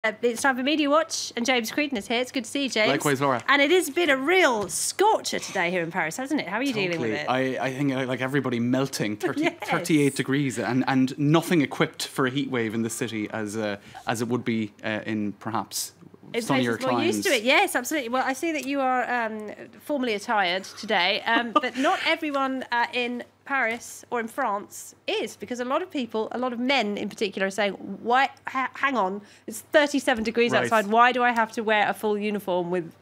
It's time for Media Watch, and James Creedon is here. It's good to see you, James. Likewise, Laura. And it has been a real scorcher today here in Paris, hasn't it? How are you dealing with it? I think, like everybody, melting, 38 degrees, and nothing equipped for a heat wave in the city as it would be in perhaps sunnier climes. More used to it, yes, absolutely. Well, I see that you are formally attired today, but not everyone in Paris or in France is, because a lot of people, a lot of men in particular, are saying, "Why? Hang on, it's 37 degrees outside. Why do I have to wear a full uniform with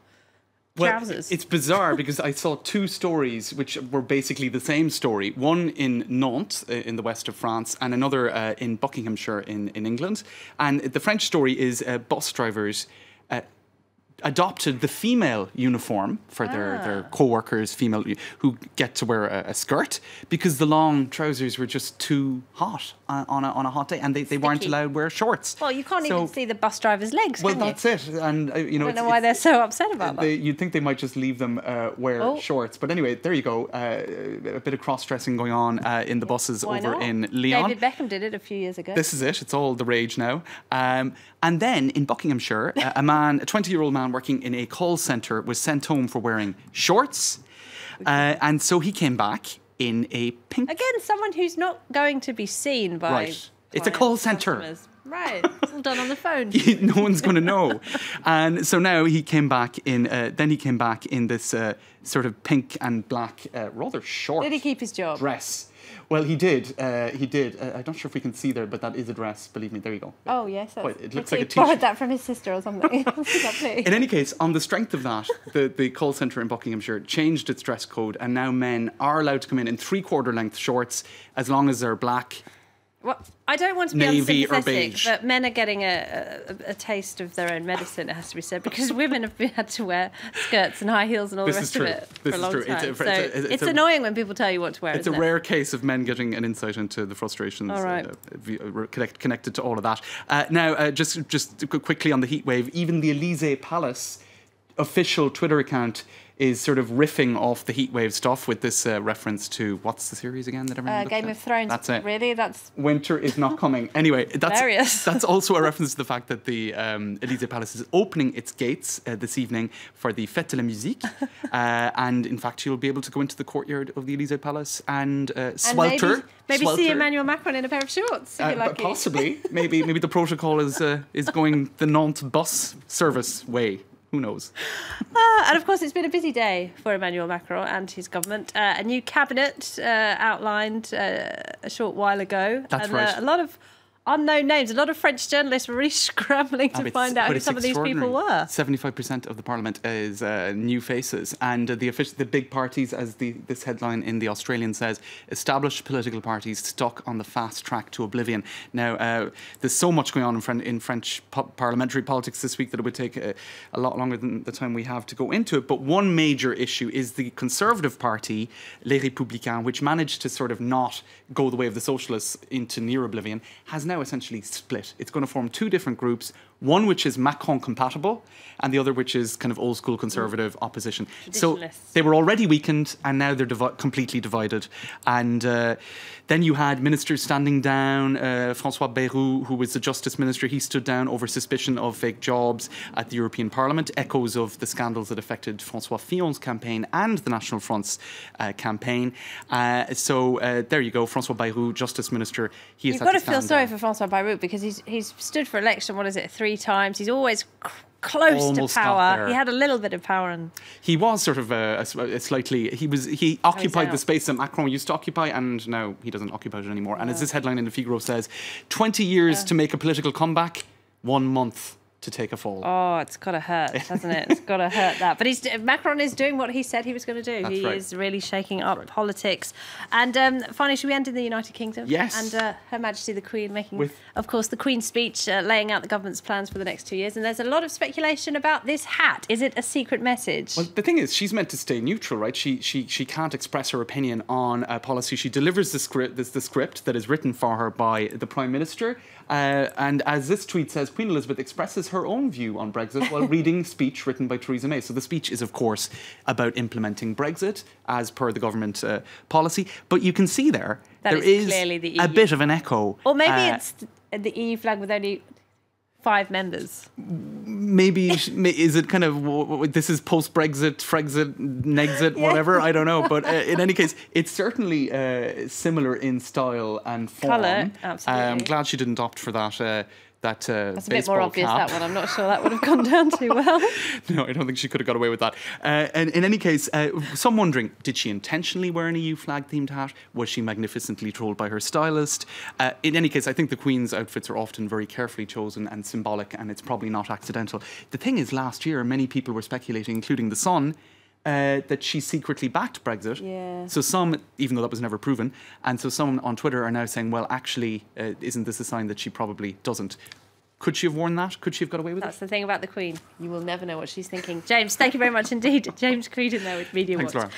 trousers?" It's bizarre because I saw two stories which were basically the same story. One in Nantes, in the west of France, and another in Buckinghamshire in England. And the French story is bus drivers adopted the female uniform for their co-workers, female, who get to wear a skirt, because the long trousers were just too hot on a hot day, and they weren't allowed to wear shorts. Well, you can't even see the bus driver's legs, well, can you? that's it. And I don't know why they're so upset about that. You'd think they might just leave them wear shorts. But anyway, there you go. A bit of cross-dressing going on in the buses over in Lyon. David Beckham did it a few years ago. This is it. It's all the rage now. And then in Buckinghamshire, a 20-year-old man working in a call centre was sent home for wearing shorts. And so he came back in a pink... Again, someone who's not going to be seen by... Right. It's a call centre. Customers. Right. It's all done on the phone. No one's going to know. And so now he came back in... then he came back in this sort of pink and black, rather short... Did he keep his job? ...dress. Well, he did. He did. I'm not sure if we can see there, but that is a dress. Believe me, there you go. Oh yes, it looks like a t-shirt. Borrowed that from his sister or something. In any case, on the strength of that, the call centre in Buckinghamshire changed its dress code, and now men are allowed to come in 3/4 length shorts as long as they're black. Well, I don't want to be navy or unsympathetic, beige. but men are getting a taste of their own medicine, it has to be said, because women have had to wear skirts and high heels and all the rest of it for a long time. It's annoying when people tell you what to wear. It's a rare case of men getting an insight into the frustrations connected to all of that. Now, just quickly on the heat wave, even the Élysée Palace official Twitter account is sort of riffing off the heatwave stuff with this reference to, what's the series again that everyone Game of Thrones. That's it. Really? That's... Winter is not coming. Anyway, that's also a reference to the fact that the Élysée Palace is opening its gates this evening for the Fête de la Musique. And in fact, you'll be able to go into the courtyard of the Élysée Palace and swelter. Maybe see Emmanuel Macron in a pair of shorts, if you're lucky. Possibly. maybe the protocol is going the Nantes bus service way. Who knows? And of course, it's been a busy day for Emmanuel Macron and his government. A new cabinet outlined a short while ago. That's right. A lot of unknown names. A lot of French journalists were really scrambling to find out who some of these people were. 75% of the parliament is new faces, and the big parties, as this headline in the Australian says, established political parties stuck on the fast track to oblivion. Now, there's so much going on in French parliamentary politics this week that it would take a lot longer than the time we have to go into it. But one major issue is the Conservative Party, Les Républicains, which managed to sort of not go the way of the socialists into near oblivion, has now essentially split. It's going to form two different groups, one which is Macron compatible and the other which is kind of old school conservative opposition. So they were already weakened and now they're completely divided. And then you had ministers standing down. François Bayrou, who was the justice minister, he stood down over suspicion of fake jobs at the European Parliament, echoes of the scandals that affected François Fillon's campaign and the National Front's campaign. So there you go, François Bayrou, justice minister. You've got to feel sorry for François Bayrou, because he's stood for election, 3 times. He's always close almost to power. He had a little bit of power, and he was sort of he occupied the space that Macron used to occupy, and now he doesn't occupy it anymore. And as this headline in the Figaro says, 20 years to make a political comeback, 1 month to take a fall. Oh, it's got to hurt, hasn't it? It's got to hurt that. But Macron is doing what he said he was going to do. That's he is really shaking up politics. And finally, should we end in the United Kingdom? Yes. And Her Majesty the Queen making, of course, the Queen's speech, laying out the government's plans for the next 2 years. And there's a lot of speculation about this hat. Is it a secret message? Well, the thing is, she's meant to stay neutral, right? She can't express her opinion on policy. She delivers the script that is written for her by the Prime Minister. And as this tweet says, Queen Elizabeth expresses her own view on Brexit while reading speech written by Theresa May. So the speech is, of course, about implementing Brexit as per the government policy. But you can see there is clearly the EU. A bit of an echo. Or maybe it's the EU flag with only 5 members. Maybe is it kind of this is post-Brexit, Frexit, Nexit, whatever? I don't know. But in any case, it's certainly similar in style and form. Colour, absolutely. I'm glad she didn't opt for that. That's a bit more obvious, cap. that one. I'm not sure that would have gone down too well. No, I don't think she could have got away with that. And in any case, some wondering, did she intentionally wear an EU flag-themed hat? Was she magnificently trolled by her stylist? In any case, I think the Queen's outfits are often very carefully chosen and symbolic, and it's probably not accidental. The thing is, last year, many people were speculating, including The Sun, that she secretly backed Brexit. Yeah. So some, even though that was never proven, and so some on Twitter are now saying, well, actually, isn't this a sign that she probably doesn't? Could she have worn that? Could she have got away with That's it? the thing about the Queen. You will never know what she's thinking. James, thank you very much indeed. James Creedon there with Media Watch. Thanks, Laura.